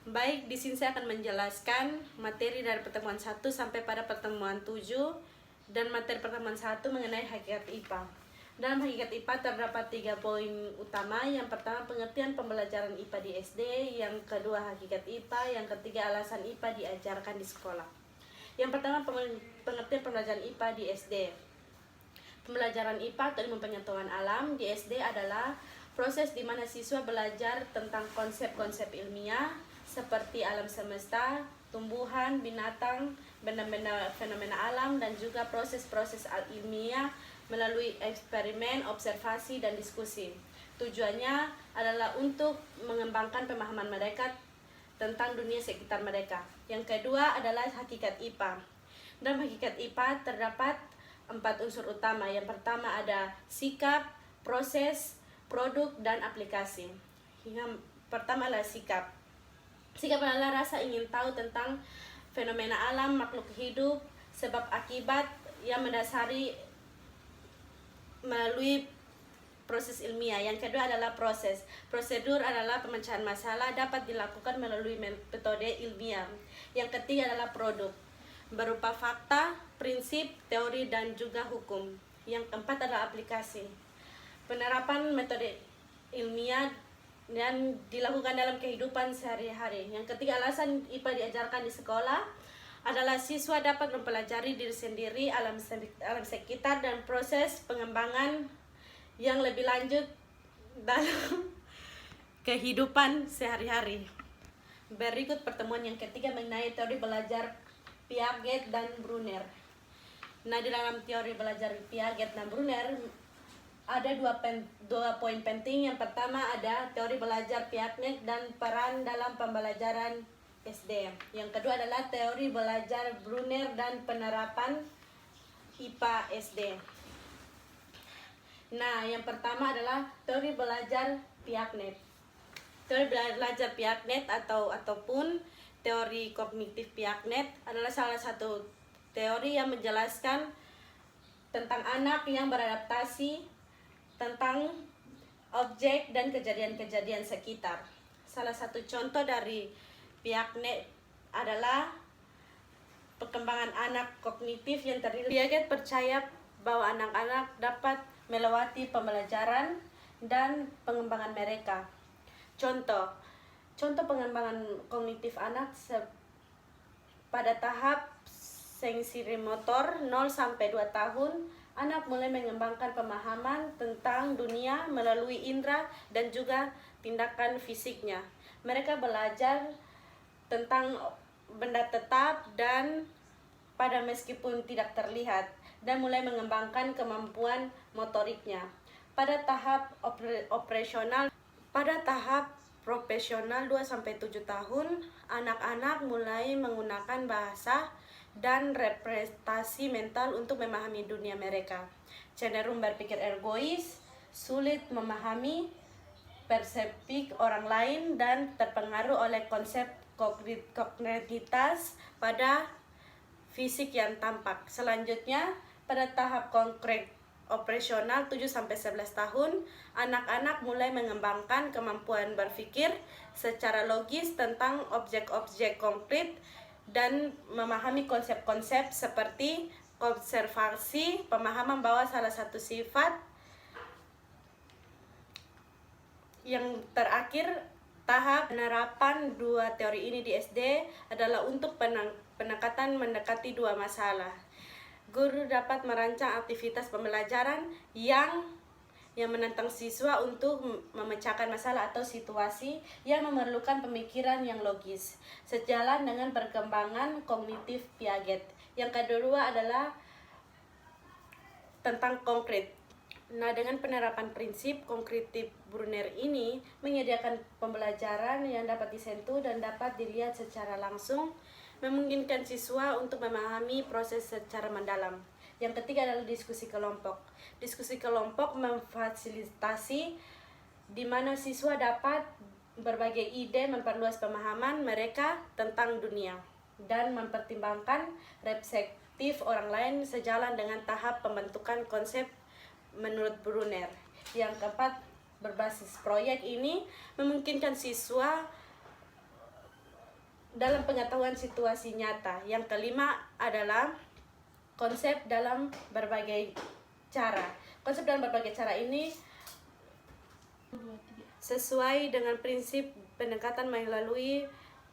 Baik, di sini saya akan menjelaskan materi dari pertemuan 1 sampai pada pertemuan 7 dan materi pertemuan 1 mengenai hakikat IPA. Dalam hakikat IPA terdapat 3 poin utama. Yang pertama, pengertian pembelajaran IPA di SD. Yang kedua, hakikat IPA. Yang ketiga, alasan IPA diajarkan di sekolah. Yang pertama, pengertian pembelajaran IPA di SD. Pembelajaran IPA atau ilmu pengetahuan alam di SD adalah proses di mana siswa belajar tentang konsep-konsep ilmiah seperti alam semesta, tumbuhan, binatang, benda-benda fenomena alam, dan juga proses-proses ilmiah melalui eksperimen, observasi, dan diskusi. Tujuannya adalah untuk mengembangkan pemahaman mereka tentang dunia sekitar mereka. Yang kedua adalah hakikat IPA. Dalam hakikat IPA terdapat 4 unsur utama. Yang pertama ada sikap, proses, produk, dan aplikasi. Yang pertama adalah sikap. Sikap adalah rasa ingin tahu tentang fenomena alam, makhluk hidup, sebab akibat yang mendasari melalui proses ilmiah. Yang kedua adalah proses. Prosedur adalah pemecahan masalah dapat dilakukan melalui metode ilmiah. Yang ketiga adalah produk, berupa fakta, prinsip, teori, dan juga hukum. Yang keempat adalah aplikasi, penerapan metode ilmiah dan dilakukan dalam kehidupan sehari-hari. Yang ketiga, alasan IPA diajarkan di sekolah adalah siswa dapat mempelajari diri sendiri, alam sekitar, dan proses pengembangan yang lebih lanjut dalam kehidupan sehari-hari. Berikut pertemuan yang ketiga mengenai teori belajar Piaget dan Brunner. Nah, di dalam teori belajar Piaget dan Brunner ada dua poin penting. Yang pertama ada teori belajar Piaget dan peran dalam pembelajaran SD. Yang kedua adalah teori belajar Brunner dan penerapan IPA SD. Nah, yang pertama adalah teori belajar Piaget. Teori belajar Piaget ataupun teori kognitif Piaget adalah salah satu teori yang menjelaskan tentang anak yang beradaptasi tentang objek dan kejadian-kejadian sekitar. Salah satu contoh dari Piaget adalah perkembangan anak kognitif yang terdiri. Piaget percaya bahwa anak-anak dapat melewati pembelajaran dan pengembangan mereka. Contoh pengembangan kognitif anak pada tahap sensirimotor 0 sampai 2 tahun, anak mulai mengembangkan pemahaman tentang dunia melalui indera dan juga tindakan fisiknya. Mereka belajar tentang benda tetap dan pada meskipun tidak terlihat, dan mulai mengembangkan kemampuan motoriknya. Pada tahap profesional 2 sampai 7 tahun, anak-anak mulai menggunakan bahasa dan representasi mental untuk memahami dunia mereka. Cenderung berpikir egois, sulit memahami persepsi orang lain, dan terpengaruh oleh konsep kognitivitas pada fisik yang tampak. Selanjutnya, pada tahap konkret operasional 7 sampai 11 tahun, anak-anak mulai mengembangkan kemampuan berpikir secara logis tentang objek-objek konkret dan memahami konsep-konsep seperti observasi, pemahaman bahwa salah satu sifat. Yang terakhir, tahap penerapan dua teori ini di SD adalah untuk pendekatan mendekati dua masalah. Guru dapat merancang aktivitas pembelajaran yang menantang siswa untuk memecahkan masalah atau situasi yang memerlukan pemikiran yang logis, sejalan dengan perkembangan kognitif Piaget. Yang kedua adalah tentang konkret. Nah, dengan penerapan prinsip kognitif Brunner ini menyediakan pembelajaran yang dapat disentuh dan dapat dilihat secara langsung, memungkinkan siswa untuk memahami proses secara mendalam. Yang ketiga adalah diskusi kelompok. Diskusi kelompok memfasilitasi di mana siswa dapat berbagai ide, memperluas pemahaman mereka tentang dunia, dan mempertimbangkan perspektif orang lain sejalan dengan tahap pembentukan konsep menurut Brunner. Yang keempat, berbasis proyek ini memungkinkan siswa dalam pengetahuan situasi nyata. Yang kelima adalah konsep dalam berbagai cara. Konsep dalam berbagai cara ini sesuai dengan prinsip pendekatan melalui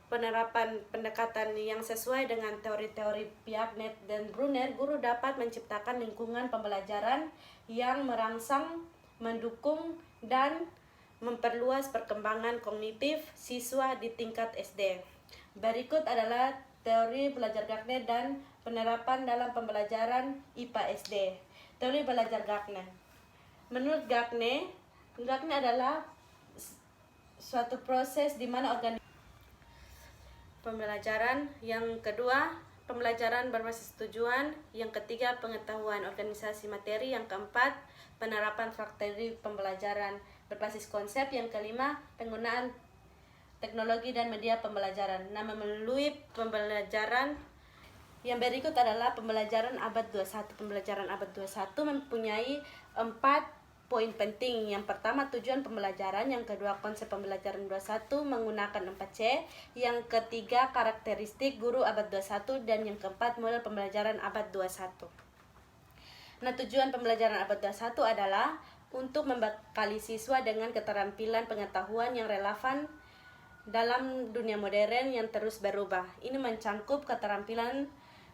penerapan pendekatan yang sesuai dengan teori-teori Piaget dan Brunner. Guru dapat menciptakan lingkungan pembelajaran yang merangsang, mendukung, dan memperluas perkembangan kognitif siswa di tingkat SD. Berikut adalah teori belajar Gardner dan penerapan dalam pembelajaran IPA SD. Teori belajar Gardner. Menurut Gardner adalah suatu proses di mana pembelajaran. Yang kedua, pembelajaran berbasis tujuan. Yang ketiga, pengetahuan organisasi materi. Yang keempat, penerapan strategi pembelajaran berbasis konsep. Yang kelima, penggunaan teknologi dan media pembelajaran. Nah, melalui pembelajaran yang berikut adalah pembelajaran abad 21. Pembelajaran abad 21 mempunyai 4 poin penting. Yang pertama, tujuan pembelajaran. Yang kedua, konsep pembelajaran 21 menggunakan 4C. Yang ketiga, karakteristik guru abad 21. Dan yang keempat, model pembelajaran abad 21. Nah, tujuan pembelajaran abad 21 adalah untuk membekali siswa dengan keterampilan pengetahuan yang relevan dalam dunia modern yang terus berubah. Ini mencangkup keterampilan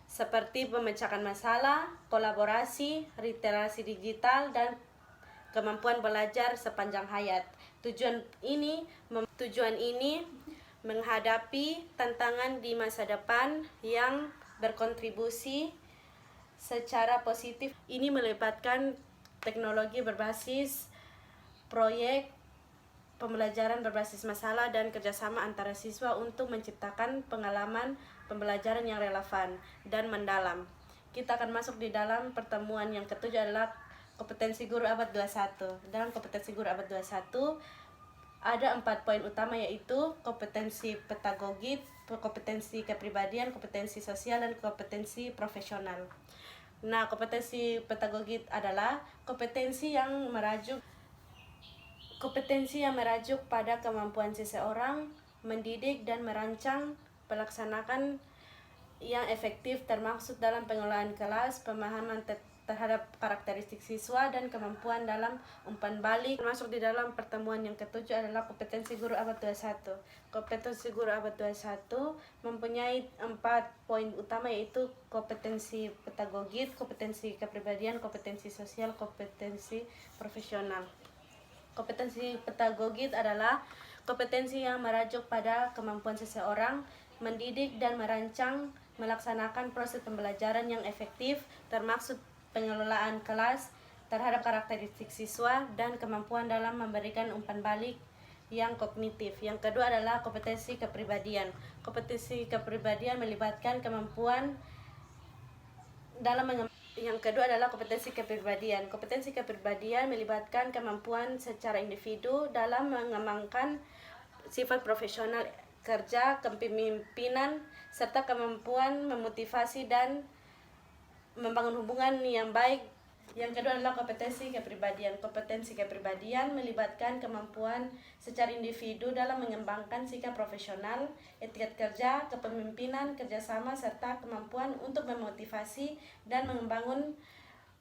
seperti memecahkan masalah, kolaborasi, literasi digital, dan kemampuan belajar sepanjang hayat. Tujuan ini menghadapi tantangan di masa depan yang berkontribusi secara positif. Ini melibatkan teknologi berbasis proyek, pembelajaran berbasis masalah, dan kerjasama antara siswa untuk menciptakan pengalaman pembelajaran yang relevan dan mendalam. Kita akan masuk di dalam pertemuan yang ketujuh adalah kompetensi guru abad 21. Dalam kompetensi guru abad 21 ada 4 poin utama, yaitu kompetensi pedagogik, kompetensi kepribadian, kompetensi sosial, dan kompetensi profesional. Nah, kompetensi pedagogik adalah kompetensi yang merajuk pada kemampuan seseorang mendidik dan merancang pelaksanaan yang efektif, termasuk dalam pengelolaan kelas, pemahaman terhadap karakteristik siswa, dan kemampuan dalam umpan balik. Masuk di dalam pertemuan yang ketujuh adalah kompetensi guru abad 21. Kompetensi guru abad 21 mempunyai 4 poin utama, yaitu kompetensi pedagogik, kompetensi kepribadian, kompetensi sosial, kompetensi profesional. Kompetensi pedagogik adalah kompetensi yang merujuk pada kemampuan seseorang mendidik dan merancang melaksanakan proses pembelajaran yang efektif, termasuk pengelolaan kelas terhadap karakteristik siswa dan kemampuan dalam memberikan umpan balik yang kognitif. Yang kedua adalah kompetensi kepribadian. Kompetensi kepribadian melibatkan kemampuan dalam Yang kedua adalah kompetensi kepribadian. Kompetensi kepribadian melibatkan kemampuan secara individu dalam mengembangkan sifat profesional kerja, kepemimpinan, serta kemampuan memotivasi dan membangun hubungan yang baik. Yang kedua adalah kompetensi kepribadian. Kompetensi kepribadian melibatkan kemampuan secara individu dalam mengembangkan sikap profesional, etika kerja, kepemimpinan, kerjasama, serta kemampuan untuk memotivasi dan membangun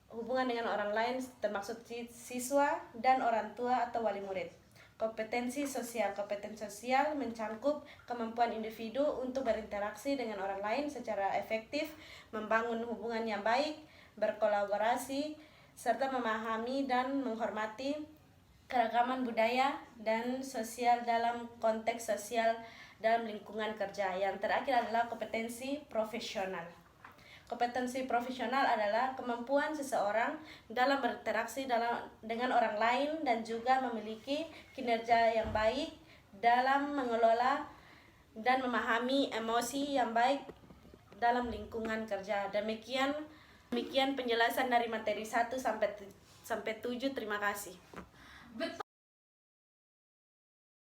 hubungan dengan orang lain, termasuk siswa dan orang tua atau wali murid. Kompetensi sosial. Kompetensi sosial mencangkup kemampuan individu untuk berinteraksi dengan orang lain secara efektif, membangun hubungan yang baik, berkolaborasi, serta memahami dan menghormati keragaman budaya dan sosial dalam konteks sosial dalam lingkungan kerja. Yang terakhir adalah kompetensi profesional. Kompetensi profesional adalah kemampuan seseorang dalam berinteraksi dengan orang lain dan juga memiliki kinerja yang baik dalam mengelola dan memahami emosi yang baik dalam lingkungan kerja. Demikian penjelasan dari materi 1 sampai 7. Terima kasih.